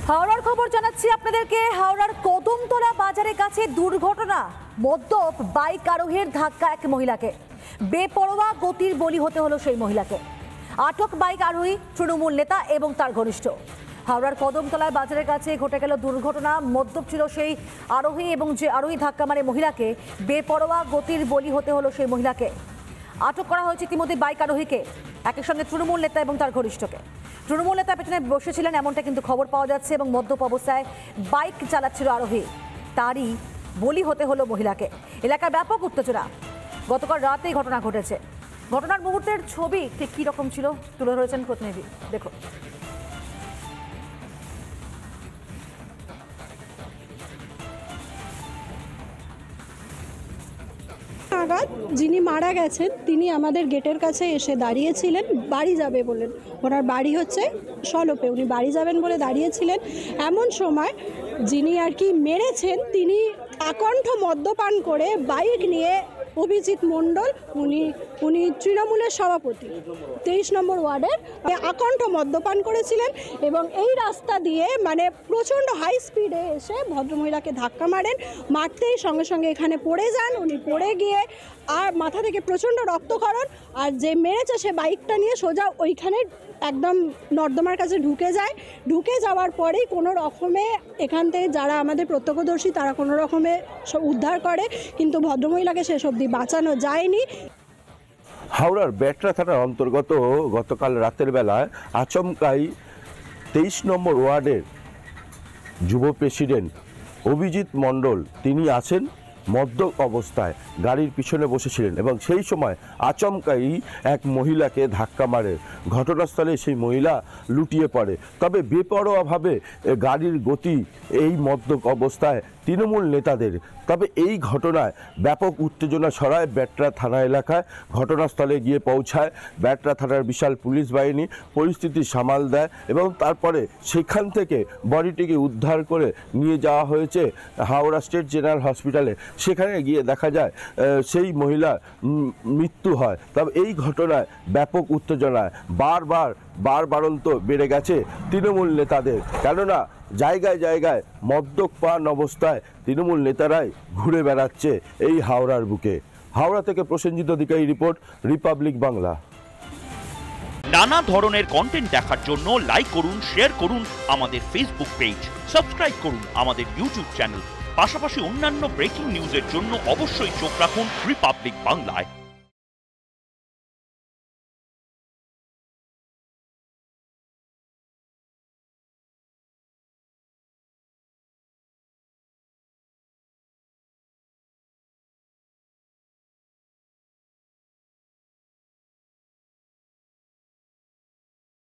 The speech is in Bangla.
হাওড়ার খবর জানাচ্ছি আপনাদেরকে। হাওড়ার কদমতলা বাজারের কাছে দুর্ঘটনা। মদ্যপ বাইক আরোহীর ধাক্কা এক মহিলাকে। বেপরোয়া গতির বলি হতে হলো সেই মহিলাকে। আটক বাইক আরোহী তৃণমূল নেতা এবং তার ঘনিষ্ঠ। হাওড়ার কদমতলায় বাজারের কাছে ঘটে গেল দুর্ঘটনা। মদ্যপ ছিল সেই আরোহী এবং যে আরোহী ধাক্কা মারে মহিলাকে, বেপরোয়া গতির বলি হতে হলো সেই মহিলাকে। আটক করা হয়েছে ইতিমধ্যে বাইক আরোহীকে, একই সঙ্গে তৃণমূল নেতা এবং তার ঘনিষ্ঠকে। তৃণমূল নেতা পেছনে বসেছিলেন এমনটা কিন্তু খবর পাওয়া যাচ্ছে এবং মদ্যপ অবস্থায় বাইক চালাচ্ছিল আরোহী, তারই বলি হতে হলো মহিলাকে। এলাকায় ব্যাপক উত্তেজনা। গতকাল রাতেই ঘটনা ঘটেছে। ঘটনার মুহূর্তের ছবি ঠিক কী রকম ছিল তুলে ধরেছেন প্রতিনিধি, দেখো। নাগাদ যিনি মারা গেছেন তিনি আমাদের গেটের কাছে এসে দাঁড়িয়েছিলেন, বাড়ি যাবে বলেন। ওনার বাড়ি হচ্ছে সলপে, উনি বাড়ি যাবেন বলে দাঁড়িয়েছিলেন। এমন সময় যিনি আর কি মেরেছেন তিনি আকণ্ঠ মদ্যপান করে বাইক নিয়ে, অভিজিৎ মণ্ডল, উনি তৃণমূলের সভাপতি 23 নম্বর ওয়ার্ডের, আকণ্ঠ মদ্যপান করেছিলেন এবং এই রাস্তা দিয়ে মানে প্রচণ্ড হাই স্পিডে এসে ভদ্রমহিলাকে ধাক্কা মারেন। মারতেই সঙ্গে সঙ্গে এখানে পড়ে যান। উনি পড়ে গিয়ে আর মাথা থেকে প্রচণ্ড রক্তক্ষরণ, আর যে মেরেছে সে বাইকটা নিয়ে সোজা ওইখানে একদম নর্দমার কাছে ঢুকে যায়। ঢুকে যাওয়ার পরেই কোনো রকমে এখান থেকে যারা আমাদের প্রত্যক্ষদর্শী তারা কোনো রকমে উদ্ধার করে, কিন্তু ভদ্রমহিলাকে শেষ অবধি বাঁচানো যায়নি। হাওড়ার বেটরা থানার অন্তর্গত গতকাল রাতের বেলায় আচমকাই 23 নম্বর ওয়ার্ডের যুব প্রেসিডেন্ট অভিজিৎ মণ্ডল তিনি আছেন মদ্যপ অবস্থায়, গাড়ির পিছনে বসেছিলেন এবং সেই সময় আচমকাই এক মহিলাকে ধাক্কা মারে। ঘটনাস্থলে সেই মহিলা লুটিয়ে পড়ে। তবে বেপরোয়াভাবে গাড়ির গতি এই মদ্যপ অবস্থায় তৃণমূল নেতাদের। তবে এই ঘটনায় ব্যাপক উত্তেজনা ছড়ায় বেটরা থানা এলাকায়। ঘটনাস্থলে গিয়ে পৌঁছায় বেটরা থানার বিশাল পুলিশ বাহিনী, পরিস্থিতি সামাল দেয় এবং তারপরে সেখান থেকে বডিটিকে উদ্ধার করে নিয়ে যাওয়া হয়েছে হাওড়া স্টেট জেনারেল হসপিটালে। সেখানে গিয়ে দেখা যায় সেই মহিলার মৃত্যু হয়। তবে এই ঘটনায় ব্যাপক উত্তেজনায় বারবারন্ত বেড়ে গেছে তৃণমূল নেতাদের, কেননা জায়গায় জায়গায় মদ্যপান অবস্থায় তৃণমূল নেতারাই ঘুরে বেড়াচ্ছে এই হাওড়ার বুকে। হাওড়া থেকে প্রসেনজিৎ অধিকারী রিপোর্ট, রিপাবলিক বাংলা। নানা ধরনের কন্টেন্ট দেখার জন্য লাইক করুন, শেয়ার করুন আমাদের ফেসবুক পেজ, সাবস্ক্রাইব করুন আমাদের ইউটিউব চ্যানেল। পাশাপাশি অন্যান্য ব্রেকিং নিউজের জন্য অবশ্যই চোখ রাখুন রিপাবলিক বাংলায়।